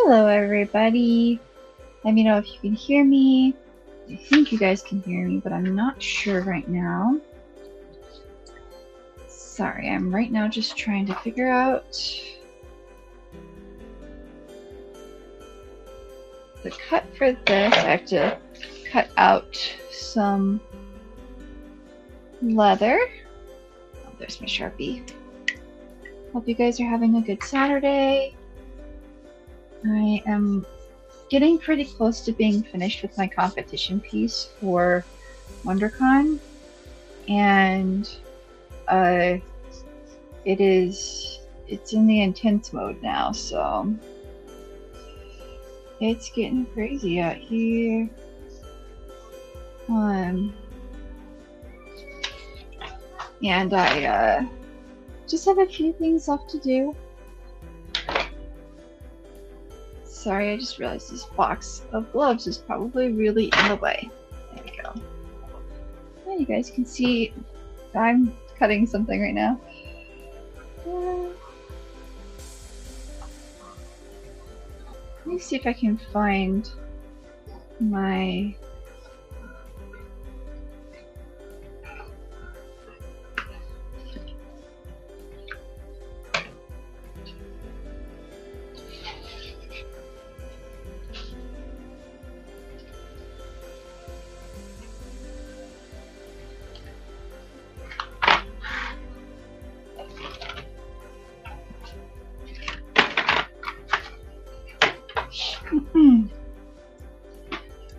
Hello everybody. Let me know if you can hear me. I think you guys can hear me, but I'm not sure right now. Sorry, I'm right now just trying to figure out the cut for this. I have to cut out some leather. Oh, there's my Sharpie. Hope you guys are having a good Saturday. I am getting pretty close to being finished with my competition piece for WonderCon, and it's in the intense mode now, so it's getting crazy out here. And I just have a few things left to do. Sorry, I just realized this box of gloves is probably really in the way. There we go. Well, you guys can see I'm cutting something right now. Let me see if I can find my...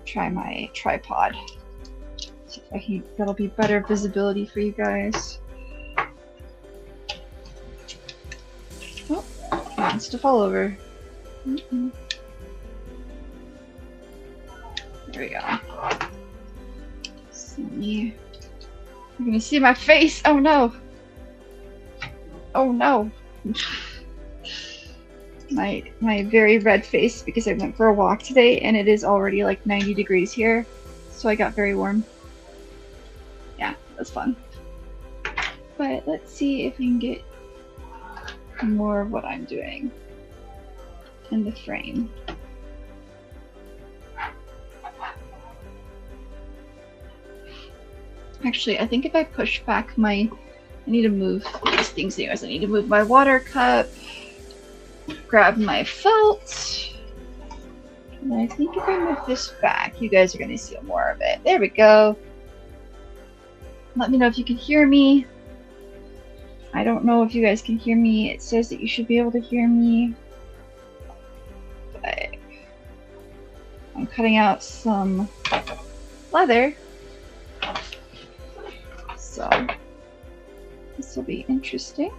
try my tripod. See if I can, that'll be better visibility for you guys. Oh, it wants to fall over. There we go. See, you're gonna see my face. Oh no! Oh no! my very red face because I went for a walk today and it is already like 90 degrees here, so I got very warm. Yeah, that's fun. But let's see if we can get more of what I'm doing in the frame. Actually, I think if I push back my... I need to move these things anyways. I need to move my water cup. Grab my felt, and I think if I move this back, you guys are going to see more of it. There we go. Let me know if you can hear me. I don't know if you guys can hear me. It says that you should be able to hear me. But I'm cutting out some leather. So this will be interesting.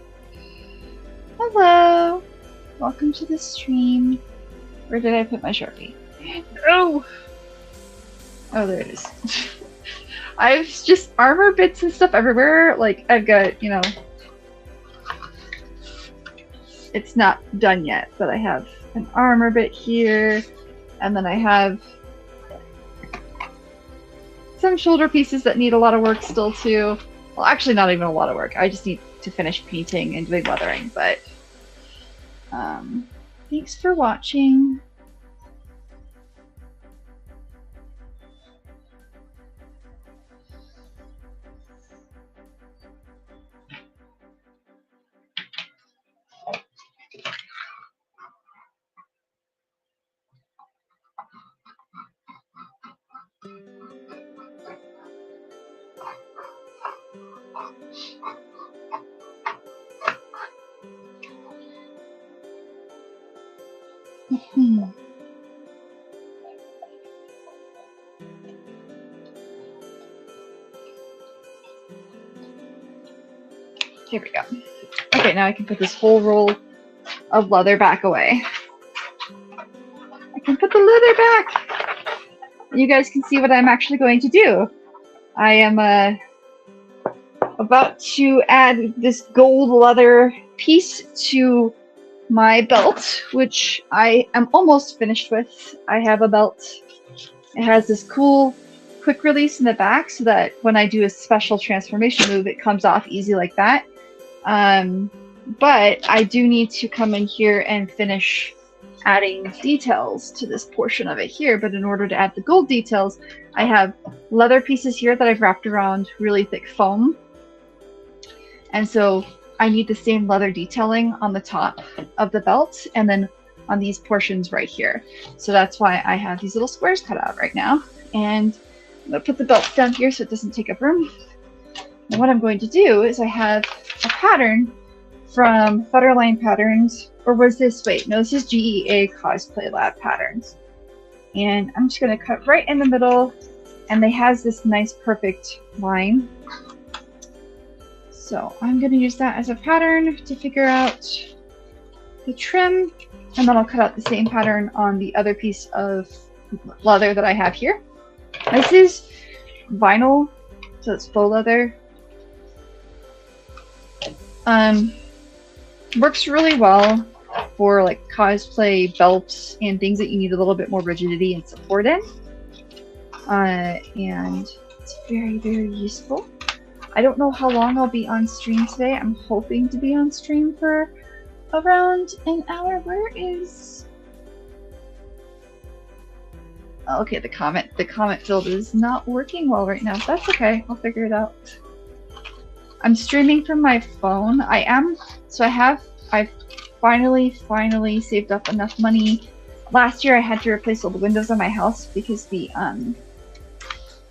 Hello. Welcome to the stream. Where did I put my Sharpie? Oh! Oh, there it is. I've just armor bits and stuff everywhere. Like, I've got, you know... It's not done yet, but I have an armor bit here. And then I have some shoulder pieces that need a lot of work still, too. Well, actually, not even a lot of work. I just need to finish painting and doing leathering, but... thanks for watching. Here we go. Okay, now I can put this whole roll of leather back away. I can put the leather back! You guys can see what I'm actually going to do. I am about to add this gold leather piece to my belt, which I am almost finished with. I have a belt. It has this cool quick release in the back so that when I do a special transformation move, it comes off easy like that. But I do need to come in here and finish adding details to this portion of it here, but in order to add the gold details, I have leather pieces here that I've wrapped around really thick foam. And so I need the same leather detailing on the top of the belt and then on these portions right here. So that's why I have these little squares cut out right now. And I'm going to put the belt down here so it doesn't take up room. And what I'm going to do is I have a pattern from Federline Patterns, or was this, wait, no, this is GEA Cosplay Lab Patterns. And I'm just going to cut right in the middle, and they has this nice perfect line. So I'm going to use that as a pattern to figure out the trim, and then I'll cut out the same pattern on the other piece of leather that I have here. This is vinyl, so it's faux leather. Works really well for like cosplay belts and things that you need a little bit more rigidity and support in. And it's very, very useful. I don't know how long I'll be on stream today. I'm hoping to be on stream for around an hour. Where is... Okay, the comment field is not working well right now. That's okay. I'll figure it out. I'm streaming from my phone. I've finally saved up enough money. Last year I had to replace all the windows on my house because the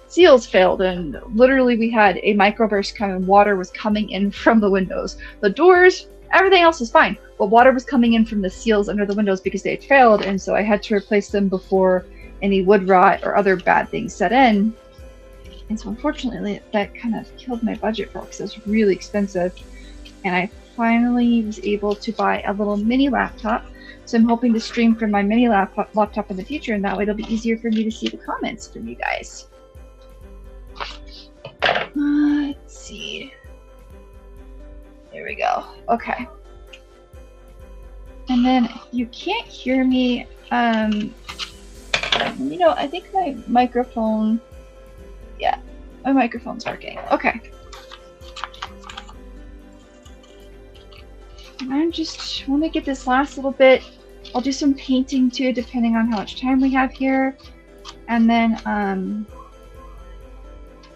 seals failed, and literally we had a microburst come and water was coming in from the windows. The doors, everything else was fine, but water was coming in from the seals under the windows because they had failed, and so I had to replace them before any wood rot or other bad things set in. And so unfortunately that kind of killed my budget for it because it was really expensive. And I finally was able to buy a little mini laptop. So I'm hoping to stream from my mini laptop in the future, and that way it'll be easier for me to see the comments from you guys. Let's see. There we go. Okay. And then you can't hear me. You know, I think my microphone. Yeah, my microphone's working. Okay. I just want to get this last little bit. I'll do some painting too, depending on how much time we have here. And then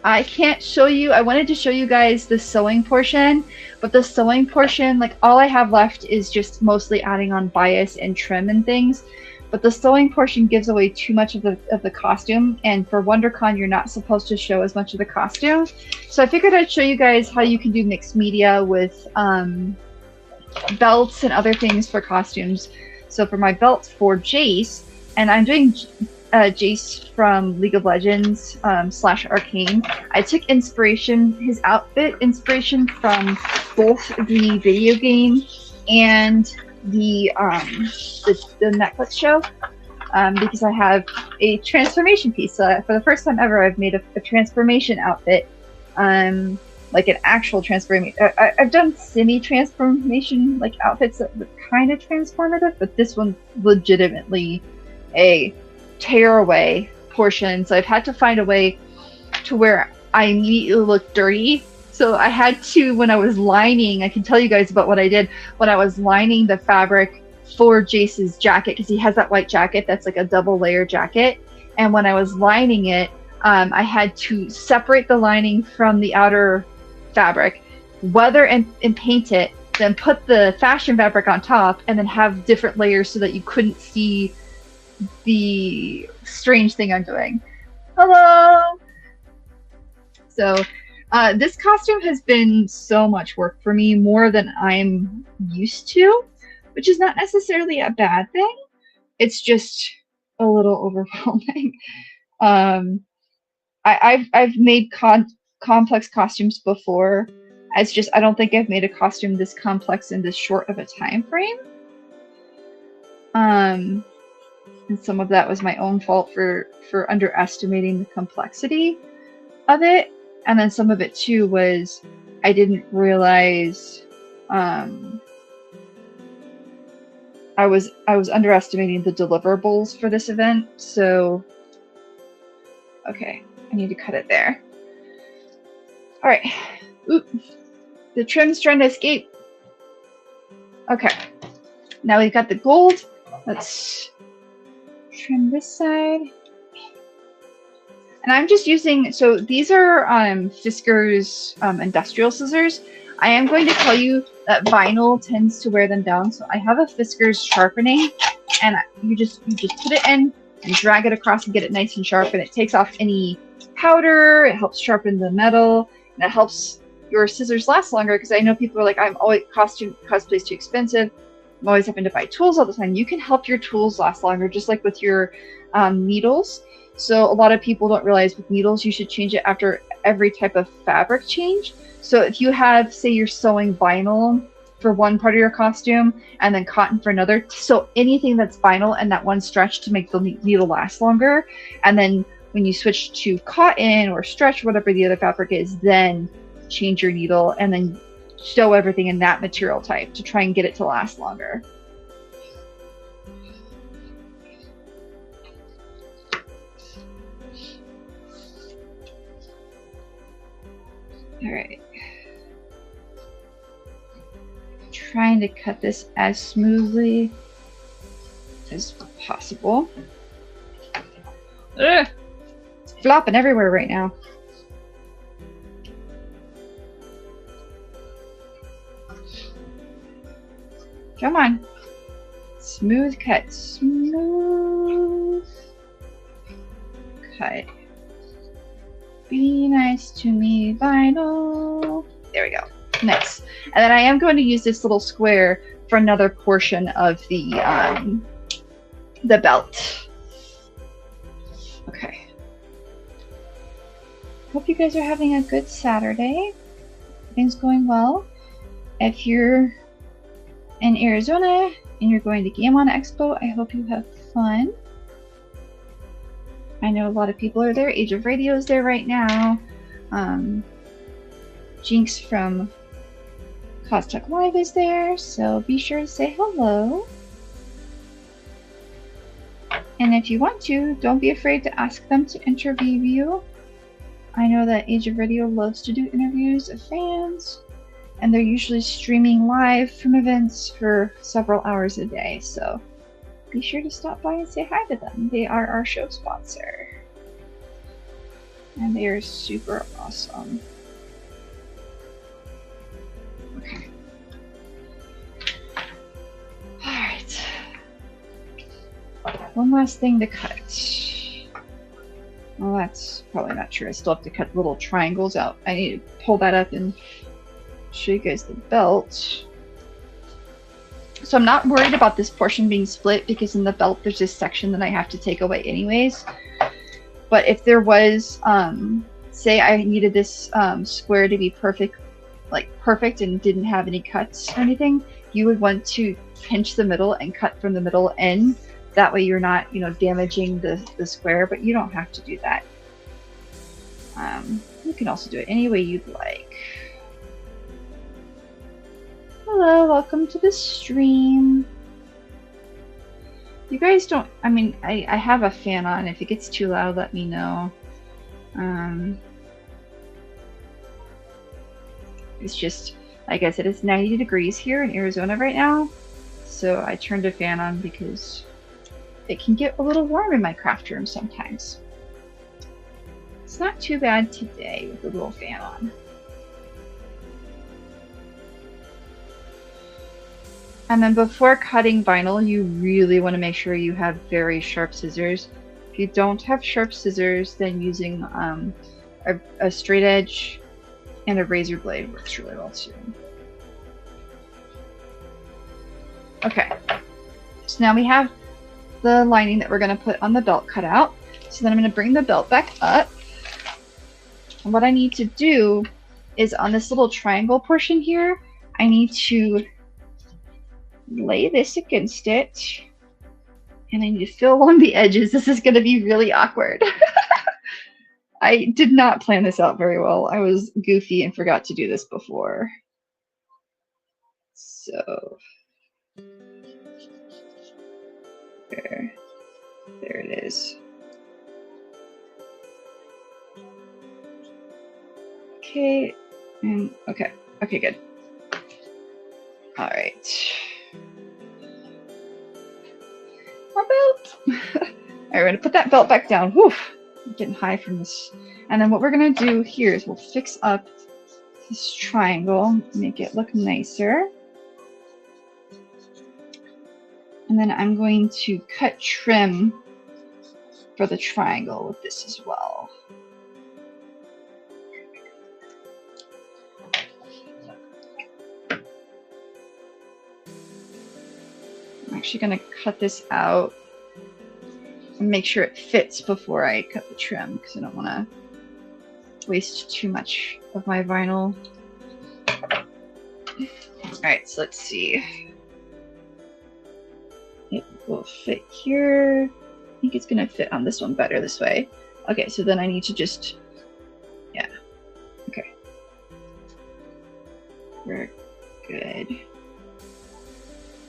I can't show you. I wanted to show you guys the sewing portion, but the sewing portion, like all I have left is just mostly adding on bias and trim and things. But the sewing portion gives away too much of the costume, and for WonderCon you're not supposed to show as much of the costume. So I figured I'd show you guys how you can do mixed media with belts and other things for costumes. So for my belt for Jace, and I'm doing Jace from League of Legends / Arcane. I took his outfit inspiration from both the video game and the Netflix show, because I have a transformation piece. So for the first time ever, I've made a transformation outfit, like an actual transformation. I've done semi-transformation like outfits that were kind of transformative, but this one's legitimately a tearaway portion. So I've had to find a way to where I immediately look dirty. So I had to, when I was lining, I can tell you guys about what I did when I was lining the fabric for Jace's jacket, because he has that white jacket that's like a double layer jacket. And when I was lining it, I had to separate the lining from the outer fabric, weather and paint it, then put the fashion fabric on top, and then have different layers so that you couldn't see the strange thing I'm doing. Hello! So this costume has been so much work for me, more than I'm used to, which is not necessarily a bad thing. It's just a little overwhelming. I've made complex costumes before. It's just I don't think I've made a costume this complex in this short of a time frame. And some of that was my own fault for underestimating the complexity of it. And then some of it too was I didn't realize I was underestimating the deliverables for this event. So okay, I need to cut it there. All right. Oop. The trim's trying to escape. Okay. Now we've got the gold Let's trim this side. And I'm just using, so these are Fisker's industrial scissors. I am going to tell you that vinyl tends to wear them down. So I have a Fisker's sharpening, and you just put it in and drag it across and get it nice and sharp, and it takes off any powder. It helps sharpen the metal, and it helps your scissors last longer, because I know people are like, I'm always cosplay's too expensive. I'm always having to buy tools all the time. You can help your tools last longer, just like with your needles. So a lot of people don't realize with needles, you should change it after every type of fabric change. So if you have, say you're sewing vinyl for one part of your costume and then cotton for another, so anything that's vinyl and that one stretch to make the needle last longer. And then when you switch to cotton or stretch, whatever the other fabric is, then change your needle and then sew everything in that material type to try and get it to last longer. All right. Trying to cut this as smoothly as possible. Ugh. It's flopping everywhere right now. Come on. Smooth cut. Smooth cut. Be nice to me, vinyl. There we go. Nice. And then I am going to use this little square for another portion of the belt. Okay. Hope you guys are having a good Saturday. Everything's going well. If you're in Arizona and you're going to Gamon Expo, I hope you have fun. I know a lot of people are there. Age of Radio is there right now. Jinx from Costalk Live is there, so be sure to say hello. And if you want to, don't be afraid to ask them to interview you. I know that Age of Radio loves to do interviews of fans, and they're usually streaming live from events for several hours a day, so be sure to stop by and say hi to them. They are our show sponsor. And they are super awesome. Okay. Alright. One last thing to cut. Well, that's probably not true. I still have to cut little triangles out. I need to pull that up and show you guys the belt. So I'm not worried about this portion being split, because in the belt there's this section that I have to take away anyways. But if there was, say I needed this square to be perfect and didn't have any cuts or anything, you would want to pinch the middle and cut from the middle in. That way you're not, damaging the square, but you don't have to do that. You can also do it any way you'd like. Hello, welcome to the stream. You guys don't, I have a fan on. If it gets too loud, let me know. It's just, like I said, it's 90 degrees here in Arizona right now. So I turned a fan on because it can get a little warm in my craft room sometimes. It's not too bad today with the little fan on. And then before cutting vinyl, you really want to make sure you have very sharp scissors. If you don't have sharp scissors, then using a straight edge and a razor blade works really well too. Okay, so now we have the lining that we're going to put on the belt cut out. So then I'm going to bring the belt back up. And what I need to do is on this little triangle portion here, I need to lay this against it, and I need to fill along the edges. This is going to be really awkward. I did not plan this out very well. I was goofy and forgot to do this before. So there it is. Okay, and okay, good. All right. we're gonna put that belt back down. Whew, I'm getting high from this. And then what we're gonna do here is we'll fix up this triangle, make it look nicer. And then I'm going to cut trim for the triangle with this as well. I'm actually going to cut this out and make sure it fits before I cut the trim because I don't want to waste too much of my vinyl. Alright, so let's see. It will fit here. I think it's going to fit on this one better this way. Okay, so then I need to just, yeah. Okay. We're good.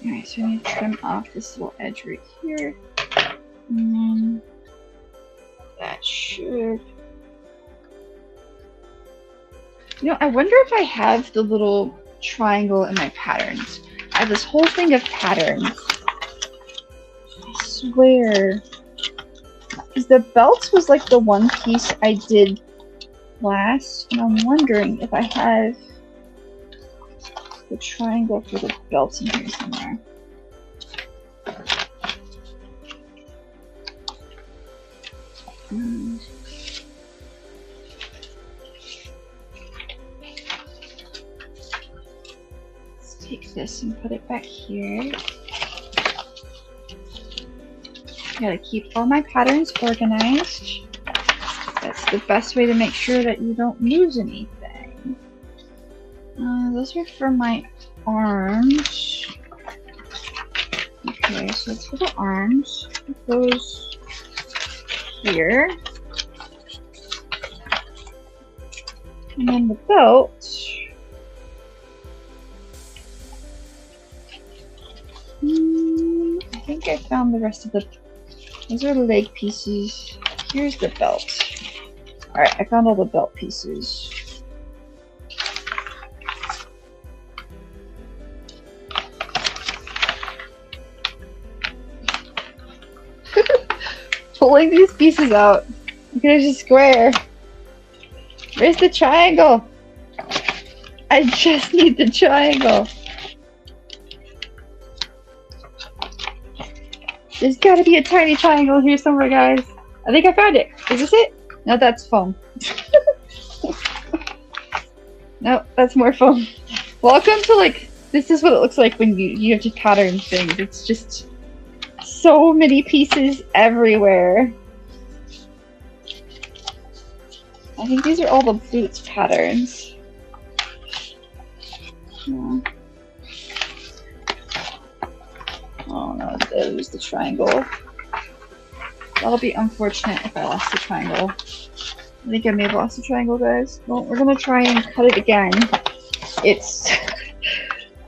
Alright, so I need to trim off this little edge right here. And then that should... You know, I wonder if I have the little triangle in my patterns. I have this whole thing of patterns. I swear. Because the belt was like the one piece I did last, and I'm wondering if I have the triangle for the belts in here somewhere. Let's take this and put it back here. Gotta keep all my patterns organized. That's the best way to make sure that you don't lose anything. Those are for my arms. Okay, so it's for the arms. Put those here. And then the belt. I think I found the rest of the... Those are the leg pieces. Here's the belt. Alright, I found all the belt pieces. Pulling these pieces out. Look at this square. Where's the triangle? I just need the triangle. There's gotta be a tiny triangle here somewhere, guys. I think I found it. Is this it? No, that's foam. No, that's more foam. Welcome to, like, this is what it looks like when you have to pattern things. It's just so many pieces everywhere. I think these are all the boots patterns. Yeah. Oh no, there's the triangle. That'll be unfortunate if I lost the triangle. I think I may have lost the triangle, guys. Well, we're gonna try and cut it again. It's...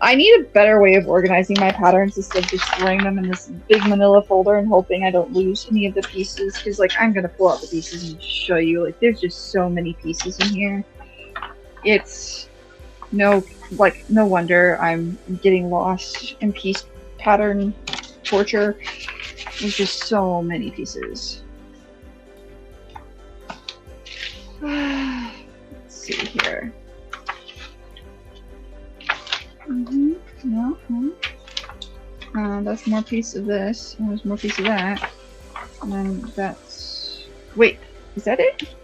I need a better way of organizing my patterns instead of just throwing them in this big manila folder and hoping I don't lose any of the pieces. Because, like, I'm gonna pull out the pieces and show you. Like, there's just so many pieces in here. It's... no wonder I'm getting lost in piece pattern torture. There's just so many pieces. Let's see here. That's more piece of this, and there's more piece of that. And then that's... Wait, is that it?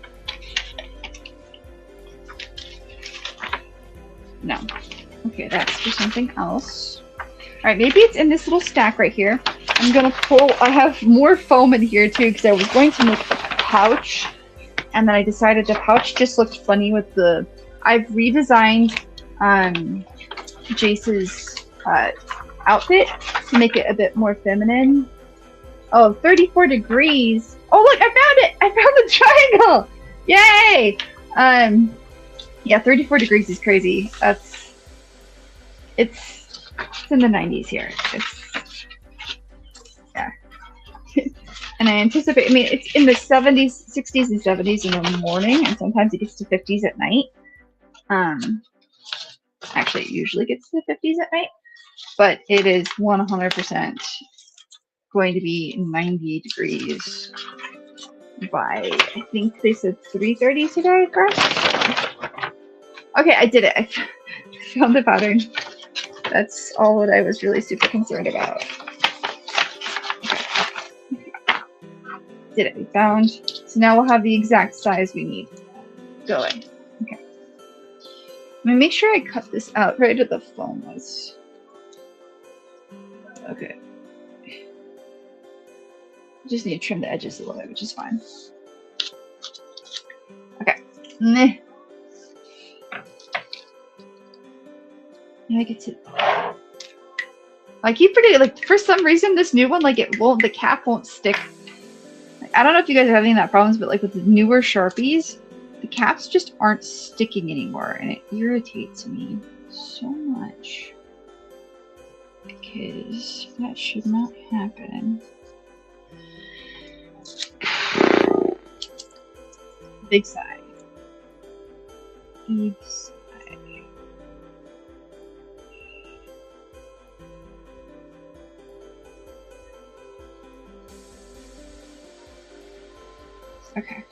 No. Okay, that's for something else. Alright, maybe it's in this little stack right here. I'm gonna pull... I have more foam in here too, because I was going to make a pouch. And then I decided the pouch just looked funny with the... I've redesigned Jace's outfit to make it a bit more feminine. Oh, 34 degrees. Oh, look, I found it! I found the triangle! Yay! Yeah, 34 degrees is crazy. That's... It's in the 90s here. It's... Yeah. And I anticipate... I mean, it's in the 70s, 60s, and 70s in the morning, and sometimes it gets to 50s at night. Actually, it usually gets to the 50s at night. But it is 100% going to be 90 degrees by, I think they said 3:30 today, correct? Okay, I did it. I found the pattern. That's all that I was really super concerned about. Did it. We found. So now we'll have the exact size we need going. Okay. I'm going to make sure I cut this out right where the foam was. Okay. Just need to trim the edges a little bit, which is fine. Okay. Now I get to. I keep forgetting, like, for some reason, this new one, like, the cap won't stick. Like, I don't know if you guys are having that problems, but like with the newer Sharpies, the caps just aren't sticking anymore, and it irritates me so much. Because that should not happen. Big sigh. Big sigh. Okay.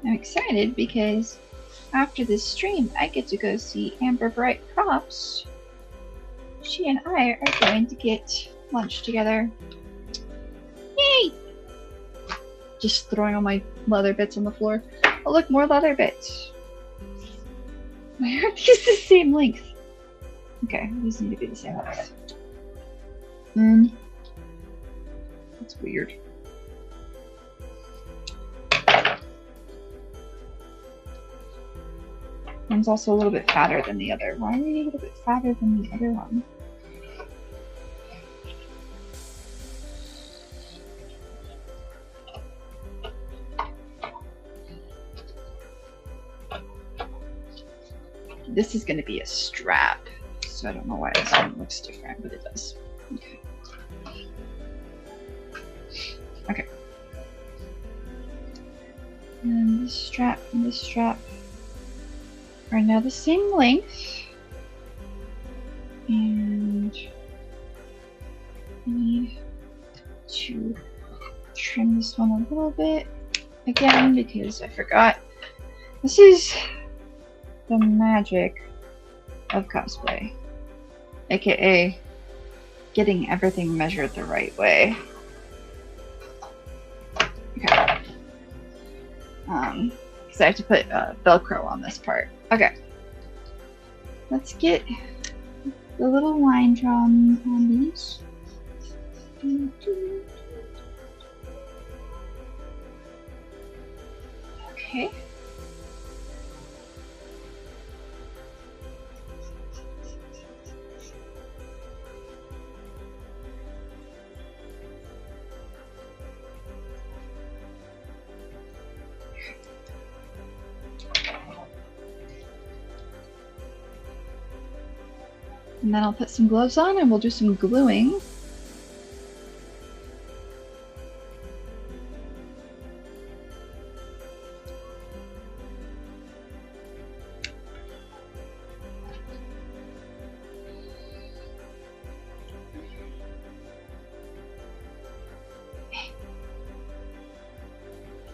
I'm excited because after this stream, I get to go see Amber Bright Props. She and I are going to get lunch together. Yay! Just throwing all my leather bits on the floor. Oh, look, more leather bits. Why are these the same length? Okay, these need to be the same length. That's weird. One's also a little bit fatter than the other. Why are they a little bit fatter than the other one? This is going to be a strap, so I don't know why this one looks different, but it does. Okay. Okay. And this strap and this strap are now the same length. And I need to trim this one a little bit again because I forgot. This is the magic of cosplay, aka getting everything measured the right way. Okay. Because I have to put Velcro on this part. Okay. Let's get the little line drawn on these. Okay. And then I'll put some gloves on and we'll do some gluing.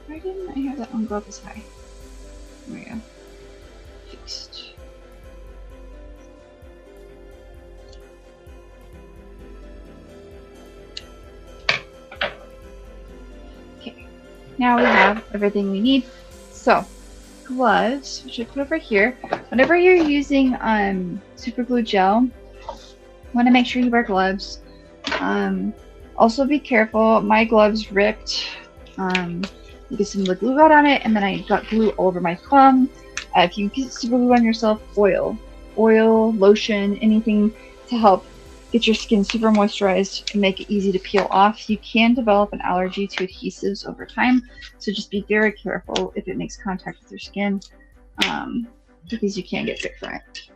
Why didn't I have that one glove as high? There we go. Fixed. Now we have everything we need. So, gloves, which I put over here. Whenever you're using super glue gel, want to make sure you wear gloves. Also be careful. My gloves ripped. Because some of the glue got on it, and then I got glue all over my thumb. If you get super glue on yourself, oil, lotion, anything to help get your skin super moisturized and make it easy to peel off. You can develop an allergy to adhesives over time, so just be very careful if it makes contact with your skin, because you can get sick from it.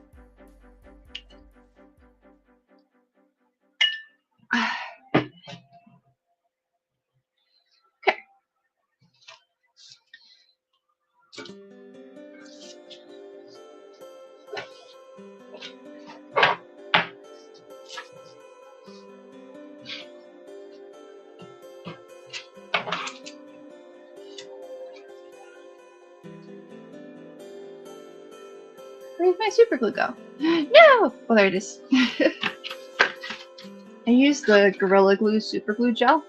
Okay. Where did my super glue go? No! Oh, there it is. I use the Gorilla Glue super glue gel.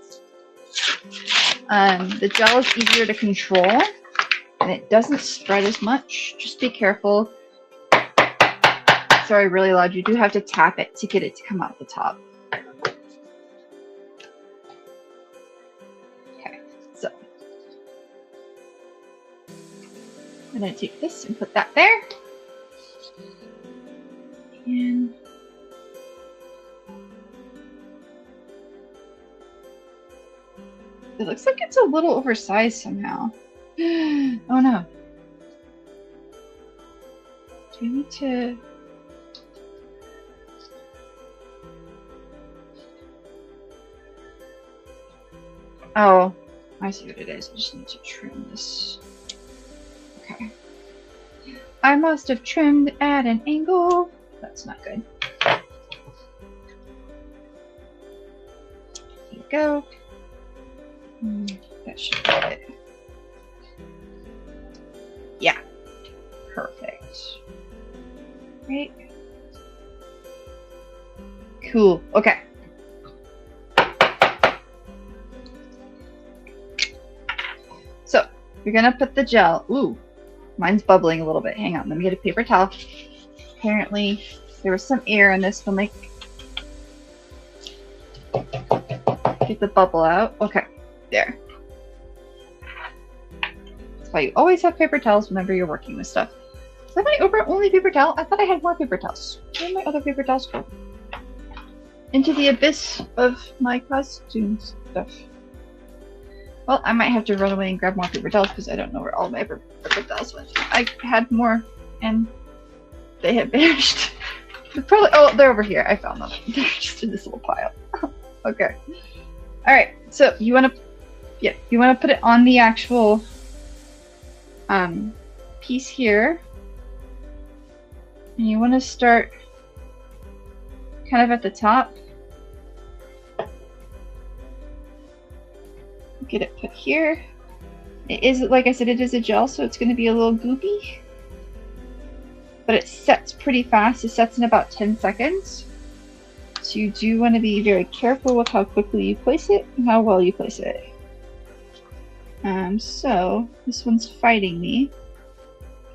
The gel is easier to control and it doesn't spread as much. Just be careful. Sorry, really loud. You do have to tap it to get it to come out the top. Okay, so I'm going to take this and put that there. And it looks like it's a little oversized somehow. Oh no. Do I need to... Oh, I see what it is. I just need to trim this. Okay. I must have trimmed at an angle. That's not good. There you go. That should be it. Yeah. Perfect. Right. Cool. Okay. So we're gonna put the gel. Ooh, mine's bubbling a little bit. Hang on, let me get a paper towel. Apparently there was some air in this one. Like, get the bubble out. Okay, there. That's why you always have paper towels whenever you're working with stuff. Is that my only paper towel? I thought I had more paper towels. Where are my other paper towels go? Into the abyss of my costume stuff. Well, I might have to run away and grab more paper towels because I don't know where all my paper towels went. I had more and they had vanished. Probably, oh, they're over here. I found them. They're just in this little pile. Okay. All right. So you want to, yeah, you want to put it on the actual piece here, and you want to start kind of at the top. Get it put here. It is, like I said, it is a gel, so it's going to be a little goopy. But it sets pretty fast. It sets in about 10 seconds. So you do want to be very careful with how quickly you place it and how well you place it. So this one's fighting me.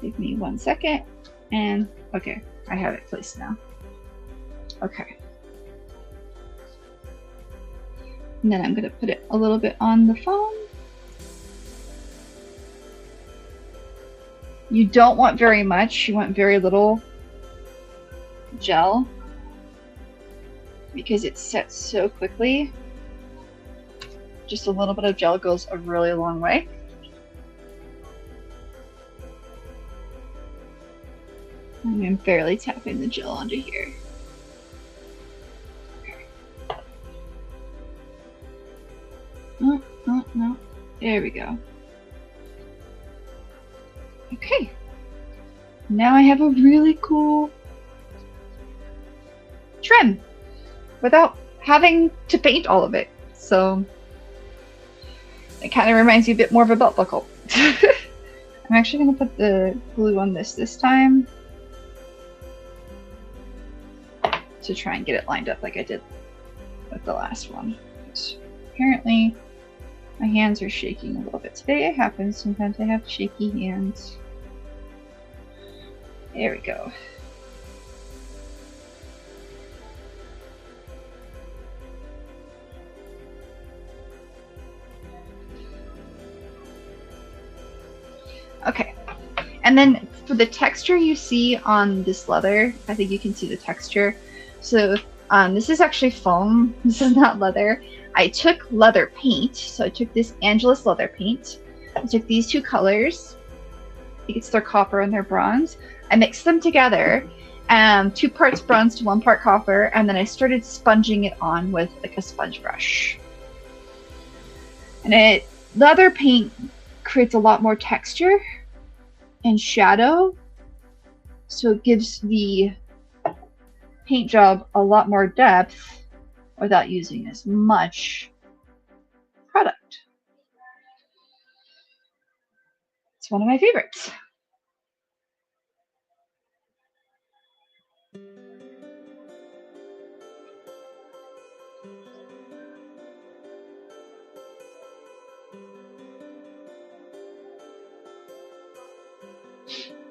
Give me 1 second. And okay, I have it placed now. Okay. And then I'm going to put it a little bit on the foam. You don't want very much. You want very little gel because it sets so quickly. Just a little bit of gel goes a really long way. I'm barely tapping the gel onto here. Oh, no, no. There we go. Okay. Now I have a really cool trim without having to paint all of it. So it kind of reminds you a bit more of a belt buckle. I'm actually going to put the glue on this time to try and get it lined up like I did with the last one. Apparently my hands are shaking a little bit today. It happens. Sometimes I have shaky hands. There we go. Okay. And then for the texture you see on this leather, I think you can see the texture. So This is actually foam. This is not leather. I took leather paint. So I took this Angelus leather paint. I took these two colors. I think it's their copper and their bronze. I mixed them together. 2 parts bronze to 1 part copper. And then I started sponging it on with like a sponge brush. And leather paint creates a lot more texture and shadow. So it gives the paint job a lot more depth without using as much product. It's one of my favorites.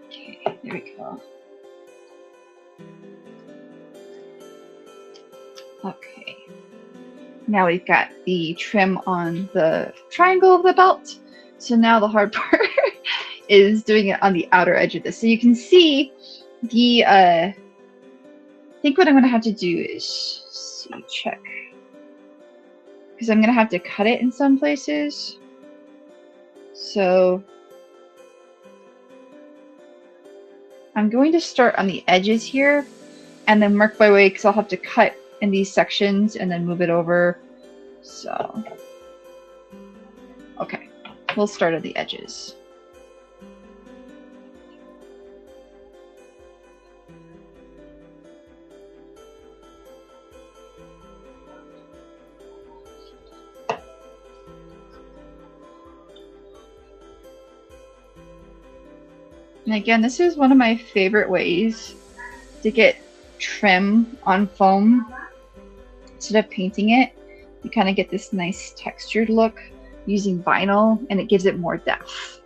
Okay, there we go. Okay, now we've got the trim on the triangle of the belt. So now the hard part is doing it on the outer edge of this. So you can see the, I think what I'm gonna have to do is check. Because I'm gonna have to cut it in some places. So I'm going to start on the edges here and then work my way because I'll have to cut in these sections and then move it over. So, okay, we'll start at the edges. And again, this is one of my favorite ways to get trim on foam. Instead of painting it, you kind of get this nice textured look using vinyl, and it gives it more depth.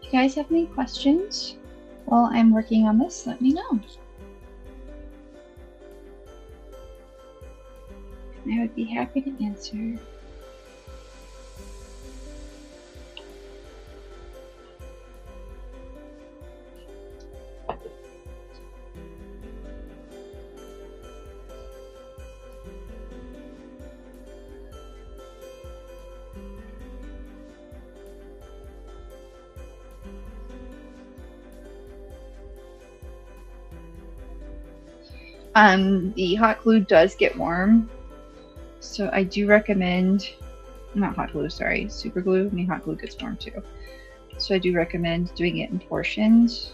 If you guys have any questions while I'm working on this, let me know. I would be happy to answer. The hot glue does get warm. So I do recommend, not hot glue, sorry, super glue. I mean, hot glue gets warm too. So I do recommend doing it in portions.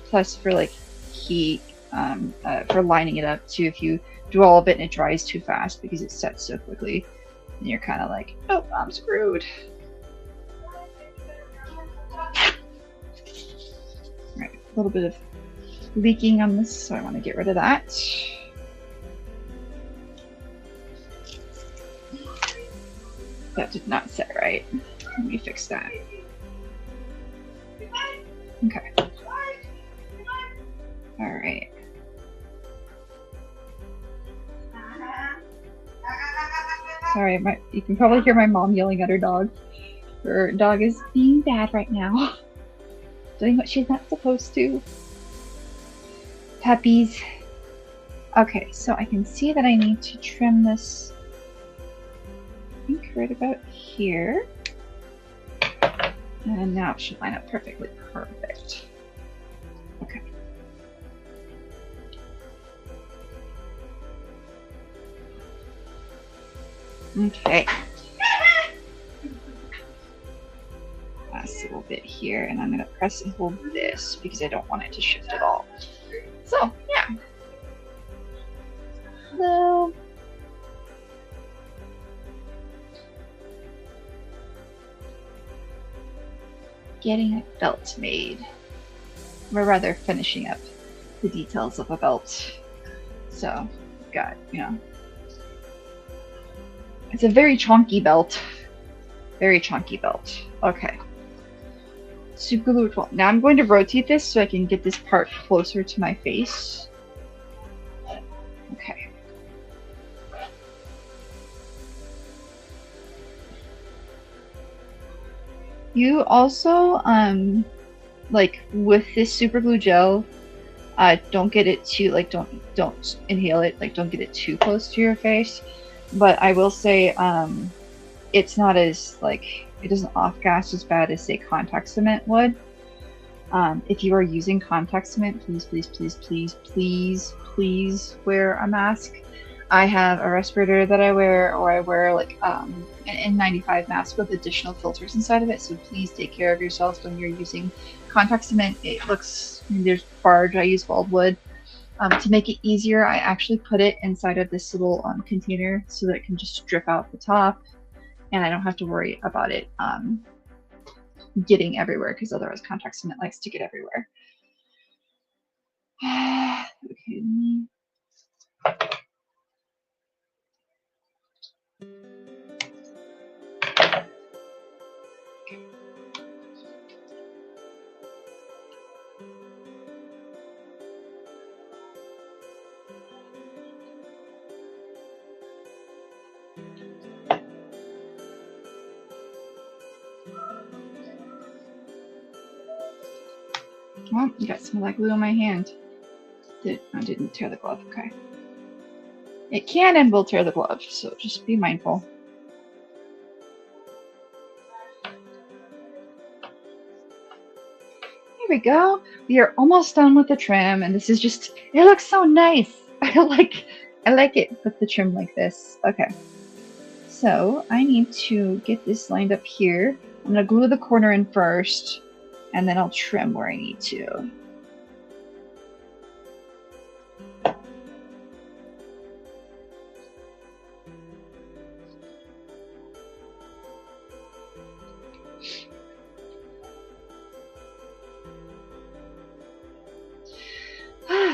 Plus for like heat, for lining it up too. If you do all of it and it dries too fast because it sets so quickly, then you're kind of like, oh, I'm screwed. Right, a little bit of leaking on this, so I want to get rid of that. That did not set right. Let me fix that. Okay. All right. Sorry, you can probably hear my mom yelling at her dog. Her dog is being bad right now. Doing what she's not supposed to. Puppies. Okay, so I can see that I need to trim this, I think right about here. And now it should line up perfectly. Perfect. Okay. Okay. Last little bit here, and I'm going to press and hold this because I don't want it to shift at all. So, yeah. Hello. Getting a belt made. Or rather, finishing up the details of a belt. So, got, you know. It's a very chunky belt. Very chunky belt. Okay. Super glue 12. Now I'm going to rotate this so I can get this part closer to my face. Okay. You also, like with this super glue gel, don't get it too, like, don't inhale it, like, don't get it too close to your face. But I will say, it's not as, like, it doesn't off gas as bad as, say, contact cement would. If you are using contact cement, please, please, please, please, please, please wear a mask. I have a respirator that I wear, or I wear like an N95 mask with additional filters inside of it. So please take care of yourselves when you're using contact cement. It looks, I mean, there's barge. I use baldwood. To make it easier, I actually put it inside of this little container so that it can just drip out the top, and I don't have to worry about it getting everywhere, because otherwise contact cement likes to get everywhere. Okay. Oh, you got some of that glue on my hand. I didn't tear the glove. Okay. It can and will tear the glove, so just be mindful. Here we go. We are almost done with the trim, and this is just, it looks so nice. I like it with the trim like this. Okay. So I need to get this lined up here. I'm gonna glue the corner in first, and then I'll trim where I need to.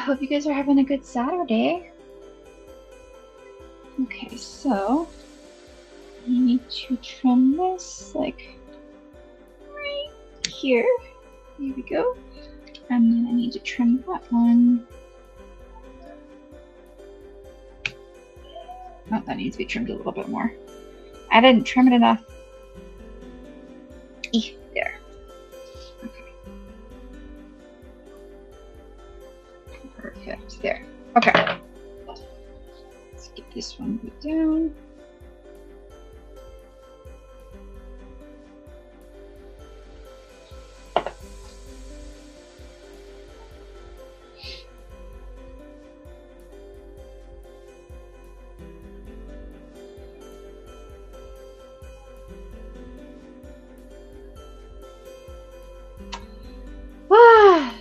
Hope you guys are having a good Saturday. Okay, so I need to trim this like right here. Here we go. And then I need to trim that one. Oh, that needs to be trimmed a little bit more. I didn't trim it enough. There. Okay. Perfect. There. Okay. Let's get this one put down.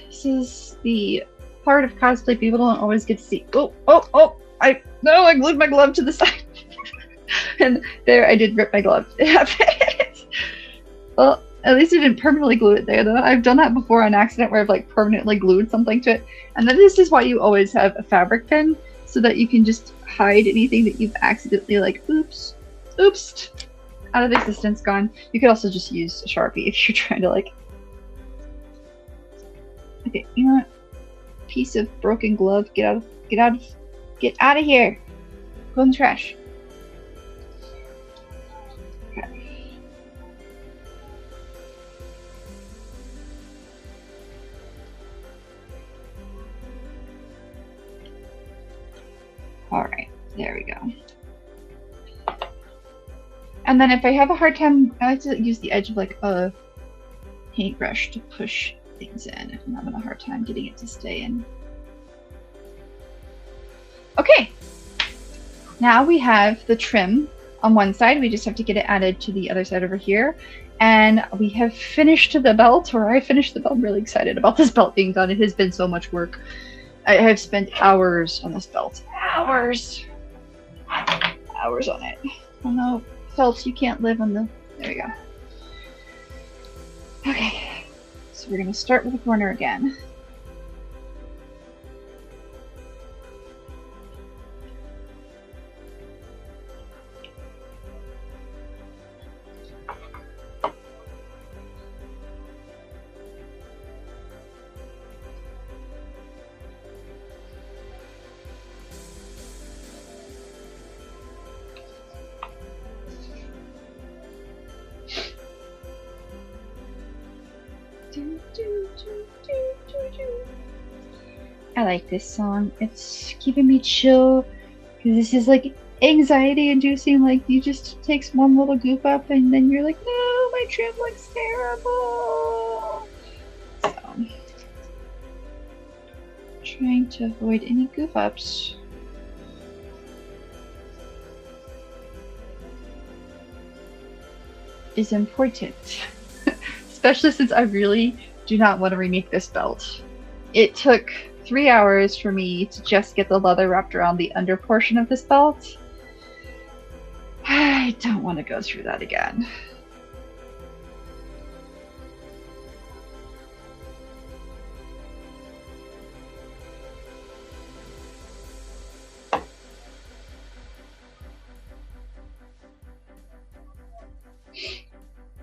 This is the part of cosplay people don't always get to see. Oh! I glued my glove to the side. And there, I did rip my glove. It happened. Well, at least I didn't permanently glue it there, though. I've done that before on accident, where I've like permanently glued something to it. And then this is why you always have a fabric pin, so that you can just hide anything that you've accidentally like, oops, out of existence, gone. You could also just use a Sharpie if you're trying to like. Okay, you know what? Piece of broken glove. Get out of here. Go in the trash. Okay. Alright, there we go. And then if I have a hard time, I like to use the edge of like a paintbrush to push things in if I'm having a hard time getting it to stay in. Okay, now we have the trim on one side. We just have to get it added to the other side over here. And we have finished the belt, or I finished the belt. I'm really excited about this belt being done. It has been so much work. I have spent hours on this belt. Hours on it. Oh no, felts, you can't live on the, there we go. Okay. So we're going to start with the corner again. I like this song. It's keeping me chill because this is like anxiety inducing. Like you just takes one little goof up and then you're like, no, my trip looks terrible. So trying to avoid any goof ups. Is important, especially since I really do not want to remake this belt. It took 3 hours for me to just get the leather wrapped around the under portion of this belt. I don't want to go through that again.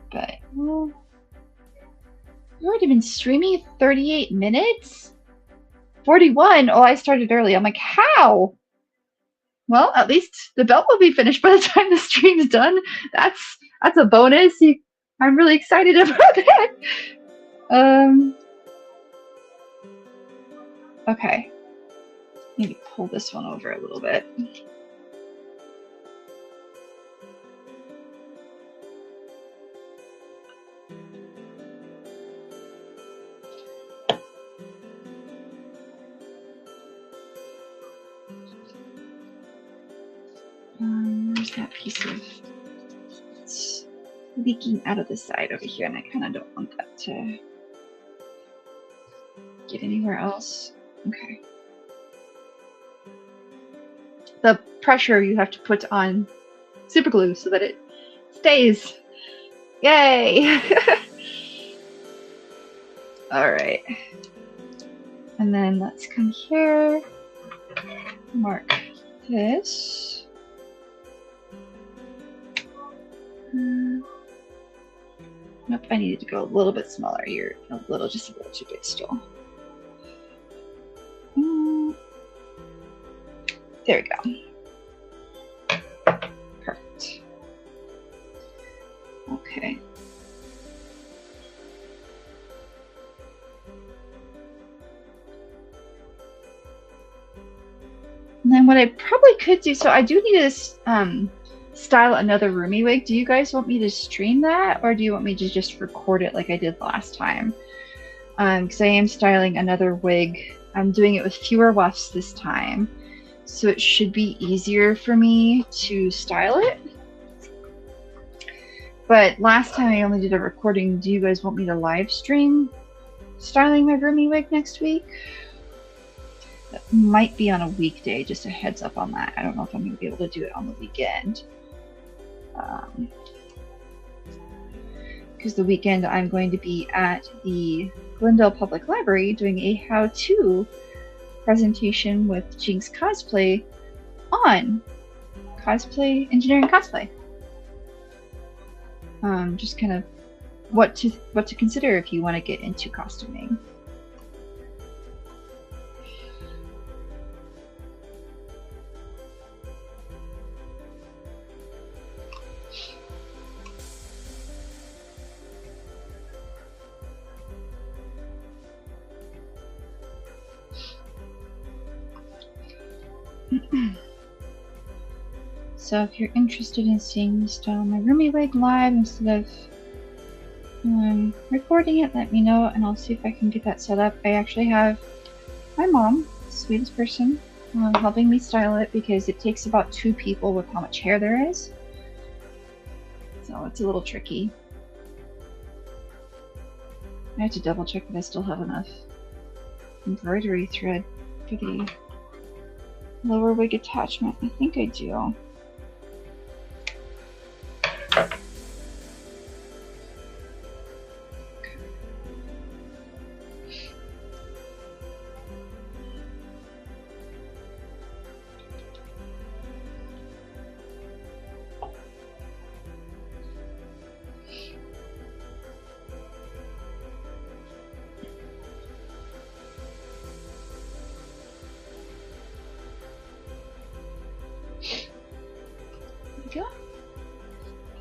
But, well, I've already been streaming 38 minutes? 41? Oh, I started early. I'm like, how? Well, at least the belt will be finished by the time the stream's done. That's a bonus. I'm really excited about that. Okay. Maybe pull this one over a little bit. Where's that piece of it's leaking out of the side over here, and I kind of don't want that to get anywhere else. Okay. The pressure you have to put on super glue so that it stays. Yay! All right. And then let's come here, mark this. Nope, I needed to go a little bit smaller. You're just a little too big still. There we go. Perfect. Okay. And then what I probably could do, so I do need to style another roomie wig. Do you guys want me to stream that, or do you want me to just record it like I did last time? Because I am styling another wig. I'm doing it with fewer wefts this time, so it should be easier for me to style it. But last time I only did a recording. Do you guys want me to live stream styling my roomie wig next week? That might be on a weekday, just a heads up on that. I don't know if I'm going to be able to do it on the weekend. Because the weekend I'm going to be at the Glendale Public Library doing a how-to presentation with Jinx Cosplay on cosplay, engineering cosplay. Just kind of what to consider if you want to get into costuming. So if you're interested in seeing me style my roomie wig live instead of recording it, let me know and I'll see if I can get that set up. I actually have my mom, the sweetest person, helping me style it because it takes about 2 people with how much hair there is. So it's a little tricky. I have to double check that I still have enough embroidery thread for the lower wig attachment. I think I do.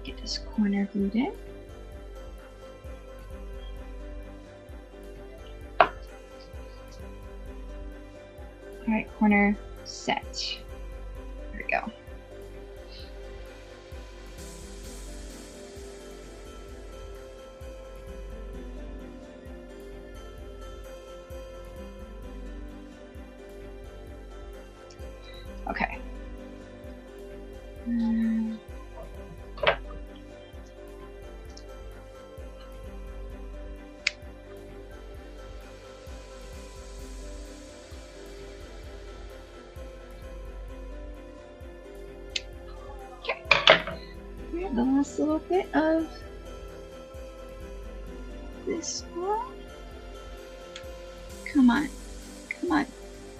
Get this corner glued in. right corner set. There we go. Okay. The last little bit of this one. Come on. Come on.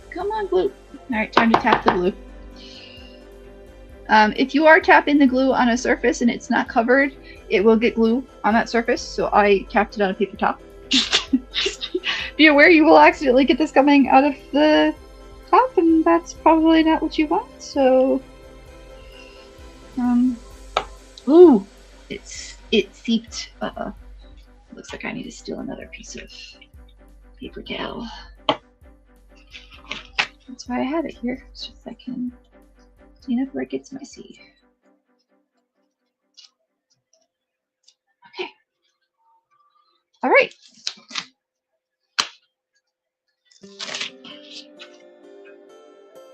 Come on, glue. Alright, time to tap the glue. If you are tapping the glue on a surface and it's not covered, it will get glue on that surface, so I tapped it on a paper top. Just be aware you will accidentally get this coming out of the top, and that's probably not what you want, so... Ooh! It seeped. Uh-oh. Looks like I need to steal another piece of paper towel. That's why I have it here, so I can clean up where it gets messy. Okay. Alright.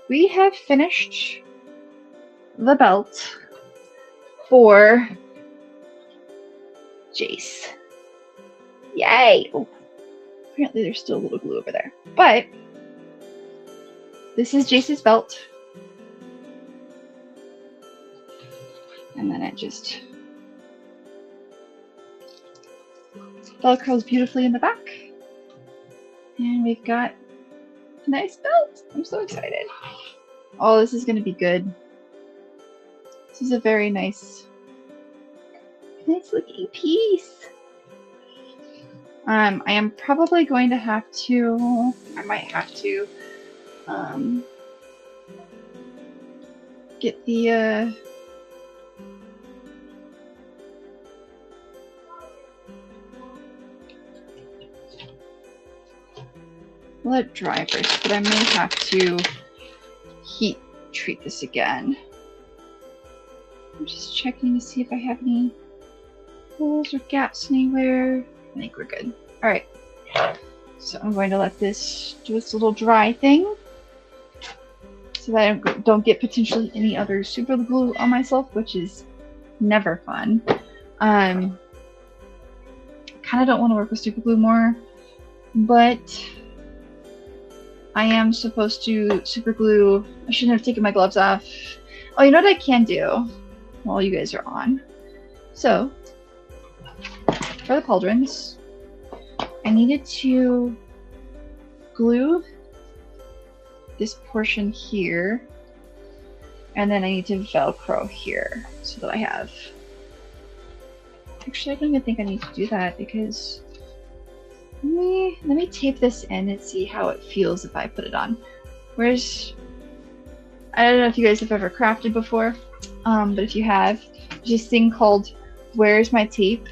We have finished the belt for Jace. Yay! Oh, apparently there's still a little glue over there. But this is Jace's belt. And then it just velcros beautifully in the back. And we've got a nice belt. I'm so excited. Oh, this is going to be good. This is a very nice looking piece. I am probably going to have to, I might have to, get the, let it dry first, but I may have to heat treat this again. I'm just checking to see if I have any holes or gaps anywhere. I think we're good. Alright. So I'm going to let this do its little dry thing, so that I don't get potentially any other super glue on myself, which is never fun. Kind of don't want to work with super glue more, but I am supposed to super glue. I shouldn't have taken my gloves off. Oh, you know what I can do while you guys are on? So, for the pauldrons, I needed to glue this portion here, and then I need to Velcro here so that I have... Actually, I don't even think I need to do that, because let me tape this in and see how it feels if I put it on. Where's... I don't know if you guys have ever crafted before, but if you have, there's this thing called Where's My Tape?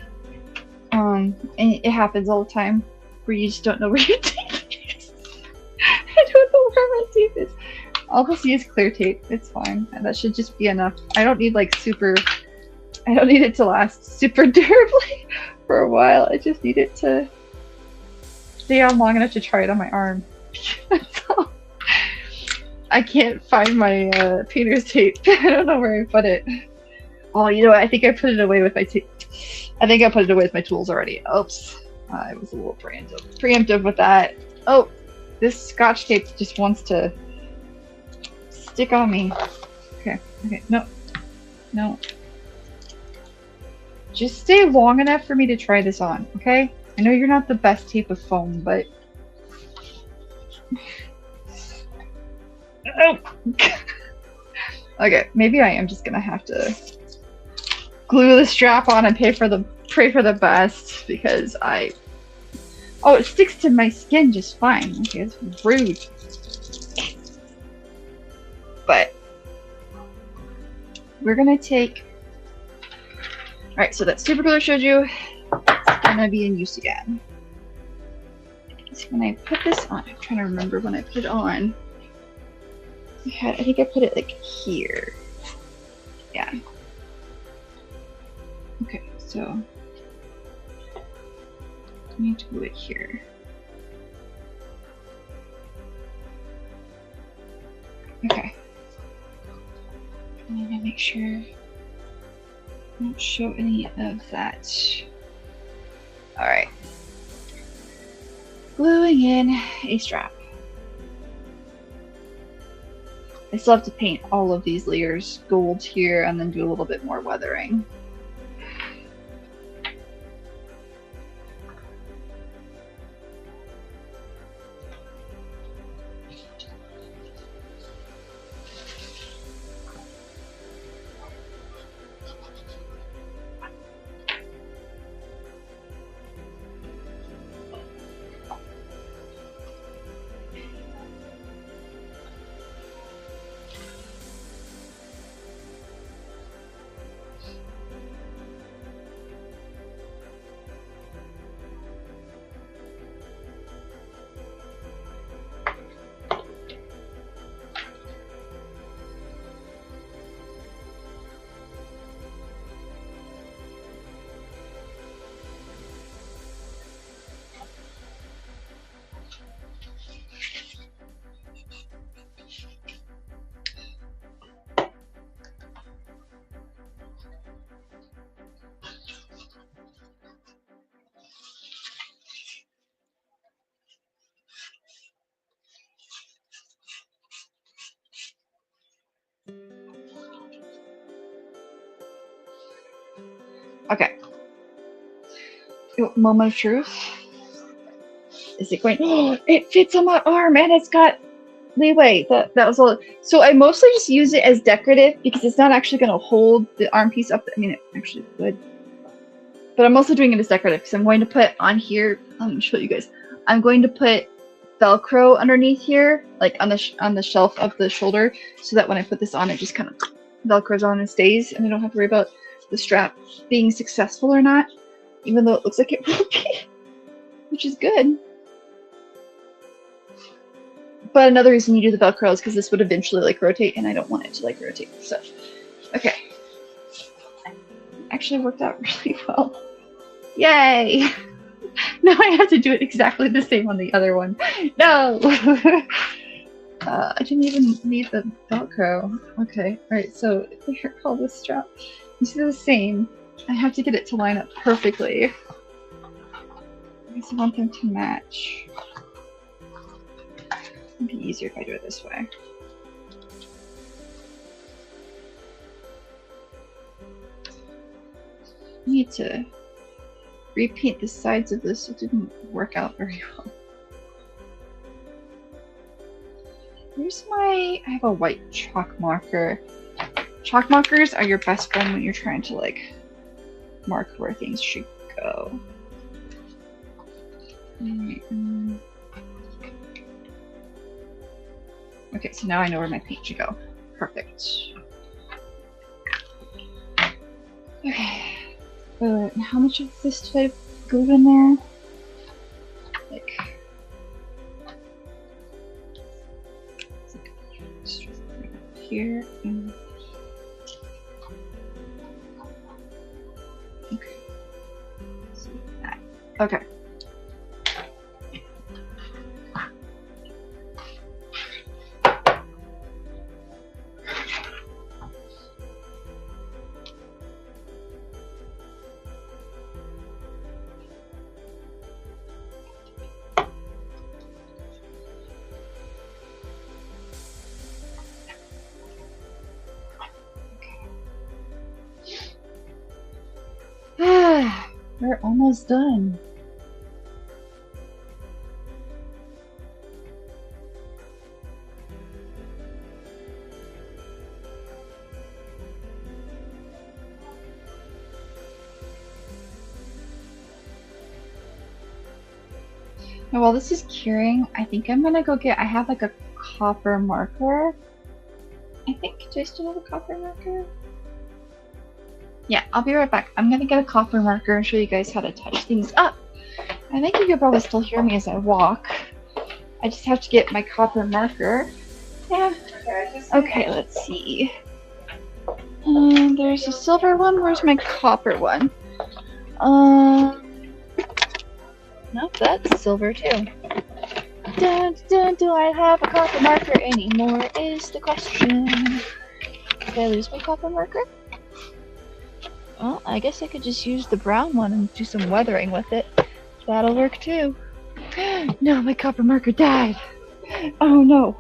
And it happens all the time where you just don't know where your tape is. I don't know where my tape is. I'll just use clear tape. It's fine. And that should just be enough. I don't need like super... I don't need it to last super durably for a while. I just need it to stay on long enough to try it on my arm. That's all. I can't find my painter's tape. I don't know where I put it. Oh, you know what? I think I put it away with my tape. I think I put it away with my tools already. Oops. I was a little preemptive with that. Oh, this scotch tape just wants to stick on me. Okay, okay, no. No. Just stay long enough for me to try this on, okay? I know you're not the best tape of foam, but... Oh! Okay, maybe I am just gonna have to glue the strap on and pray for the best, because I... Oh, it sticks to my skin just fine. Okay, it's rude. But we're gonna take... Alright, so that super glue I showed you, it's gonna be in use again. So when I put this on, I'm trying to remember when I put it on. I think I put it like here. Yeah. Okay, so I need to glue it here. Okay. I need to make sure I don't show any of that. Alright. Gluing in a strap. I still have to paint all of these layers gold here and then do a little bit more weathering. Okay. Moment of truth. Is it going? Oh, it fits on my arm and it's got leeway. That was all. So I mostly just use it as decorative because it's not actually going to hold the arm piece up. I mean, it actually would. But I'm also doing it as decorative because I'm going to put on here. I'm going to show you guys. I'm going to put Velcro underneath here, like on the shelf of the shoulder, so that when I put this on, it just kind of Velcros on and stays, and I don't have to worry about the strap being successful or not, even though it looks like it will be, which is good. But another reason you do the Velcro is because this would eventually like rotate, and I don't want it to like rotate. So, okay, actually worked out really well. Yay! Now I have to do it exactly the same on the other one. No! I didn't even need the Velcro. Okay, alright, so if we call this strap, you see the same. I have to get it to line up perfectly. I guess I want them to match. It'd be easier if I do it this way. I need to repaint the sides of this. It didn't work out very well. Here's my, I have a white chalk marker. Chalk markers are your best friend when you're trying to like mark where things should go. Okay, so now I know where my paint should go. Perfect. Okay. How much of this did I glue in there? Like here and okay. So that. Okay. We're almost done. Now, while this is curing, I think I'm gonna go get, I have like a copper marker. I think, do I still have a copper marker? Yeah, I'll be right back. I'm gonna get a copper marker and show you guys how to touch things up. I think you can probably still hear me as I walk. I just have to get my copper marker. Yeah. Okay, let's see. There's a silver one. Where's my copper one? Nope, that's silver too. Do I have a copper marker anymore is the question. Did I lose my copper marker? Well, I guess I could just use the brown one and do some weathering with it. That'll work too. No, my copper marker died. Oh no.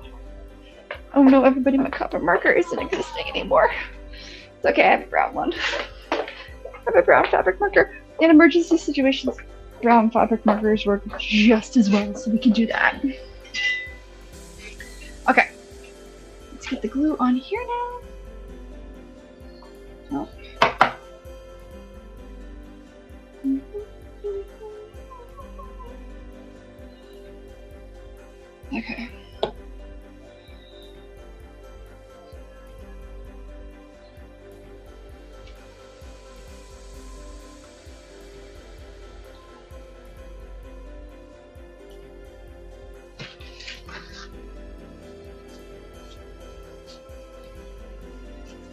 Oh no, everybody, my copper marker isn't existing anymore. It's okay, I have a brown one. I have a brown fabric marker. In emergency situations, brown fabric markers work just as well, so we can do that. Okay. Let's get the glue on here now. Oh. Okay.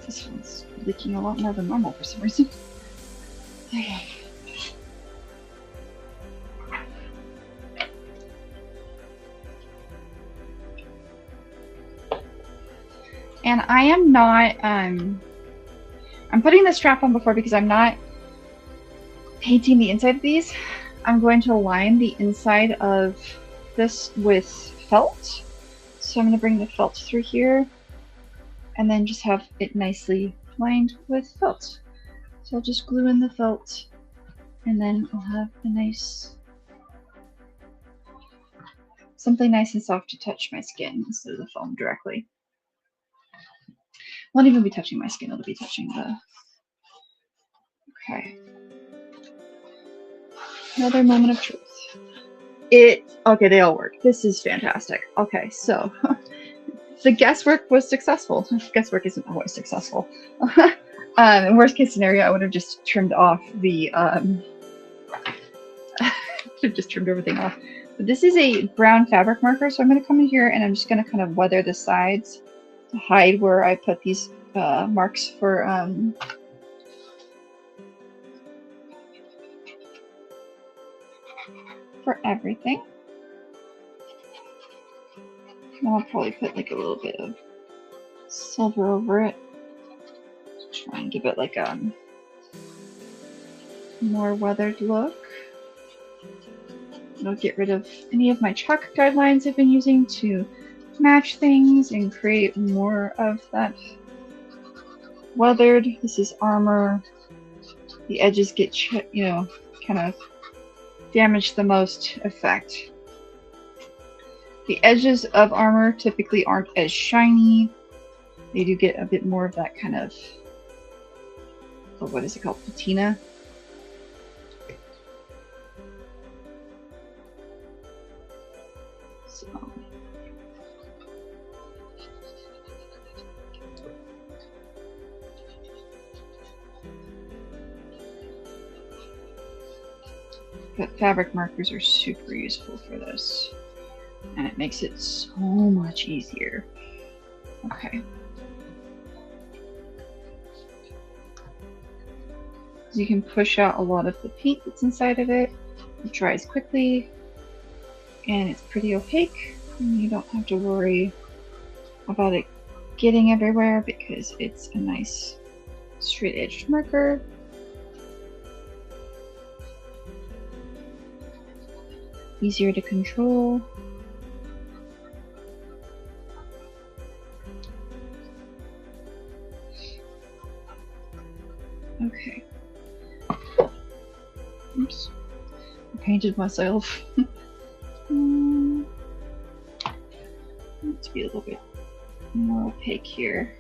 This one's leaking a lot more than normal for some reason. Okay. And I am not, I'm putting the strap on before because I'm not painting the inside of these. I'm going to line the inside of this with felt. So I'm going to bring the felt through here and then just have it nicely lined with felt. So I'll just glue in the felt and then I'll have a nice, something nice and soft to touch my skin instead of the foam directly. Won't even be touching my skin, it'll be touching the, okay. Another moment of truth. Okay, they all work. This is fantastic. Okay, so the guesswork was successful. Guesswork isn't always successful. In worst case scenario, I would have just trimmed off the, just trimmed everything off. But this is a brown fabric marker, so I'm going to come in here and I'm just going to kind of weather the sides to hide where I put these marks for everything. And I'll probably put like a little bit of silver over it. Try and give it like a more weathered look. I'll get rid of any of my chalk guidelines I've been using to match things and create more of that weathered. This is armor. The edges get, you know, kind of damage the most effect. The edges of armor typically aren't as shiny. They do get a bit more of that kind of, oh, what is it called? Patina. So. But fabric markers are super useful for this. And it makes it so much easier. Okay. You can push out a lot of the paint that's inside of it. It dries quickly. And it's pretty opaque. And you don't have to worry about it getting everywhere because it's a nice straight-edged marker. Easier to control. Okay. Oops. I painted myself. Let's be a little bit more opaque here.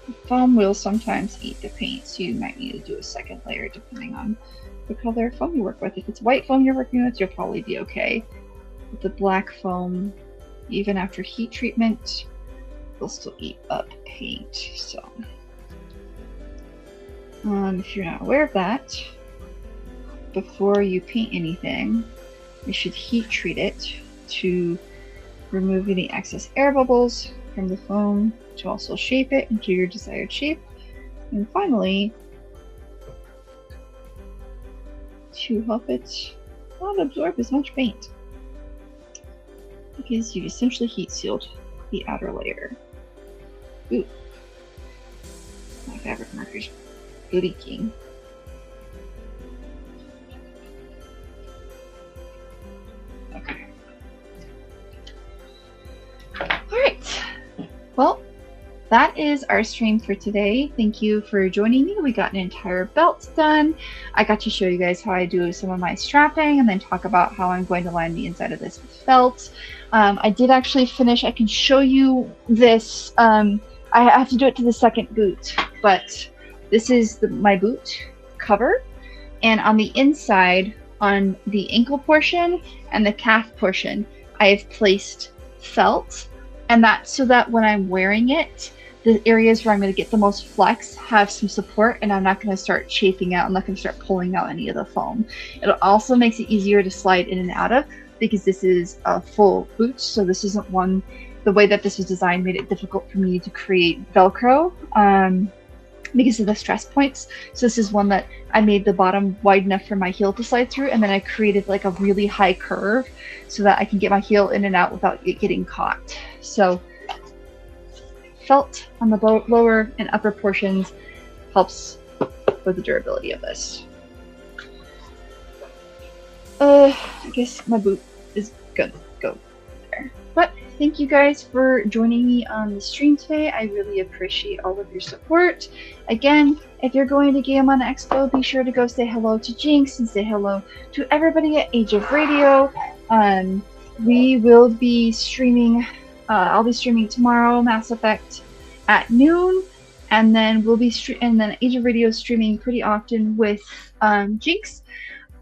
The foam will sometimes eat the paint, so you might need to do a second layer depending on the color of foam you work with. If it's white foam you're working with, you'll probably be okay. With the black foam, even after heat treatment, will still eat up paint. So, if you're not aware of that, before you paint anything, you should heat treat it to remove any excess air bubbles from the foam to also shape it into your desired shape. And finally, to help it not absorb as much paint, because you essentially heat sealed the outer layer. Ooh, my fabric marker's leaking. Okay. Alright. Well, that is our stream for today. Thank you for joining me. We got an entire belt done. I got to show you guys how I do some of my strapping and then talk about how I'm going to line the inside of this with felt. I did actually finish. I can show you this. I have to do it to the second boot, but this is my boot cover. And on the inside, on the ankle portion and the calf portion, I have placed felt. And that's so that when I'm wearing it, the areas where I'm going to get the most flex have some support, and I'm not going to start chafing out. I'm not going to start pulling out any of the foam. It also makes it easier to slide in and out of, because this is a full boot, so this isn't one. The way that this was designed made it difficult for me to create Velcro because of the stress points. So this is one that I made the bottom wide enough for my heel to slide through, and then I created like a really high curve so that I can get my heel in and out without it getting caught. So felt on the lower and upper portions helps with the durability of this. I guess my boot is gonna go there. But thank you guys for joining me on the stream today. I really appreciate all of your support. Again, if you're going to Game On Expo, be sure to go say hello to Jinx and say hello to everybody at Age of Radio. We will be streaming. I'll be streaming tomorrow, Mass Effect at noon, and then we'll be Age of Radio is streaming pretty often with Jinx.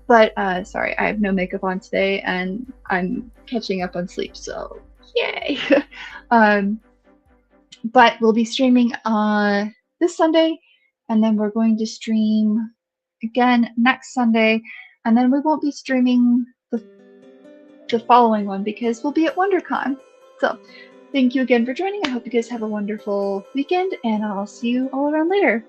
But sorry, I have no makeup on today, and I'm catching up on sleep, so yay! But we'll be streaming this Sunday, and then we're going to stream again next Sunday, and then we won't be streaming the following one because we'll be at WonderCon. So thank you again for joining. I hope you guys have a wonderful weekend, and I'll see you all around later.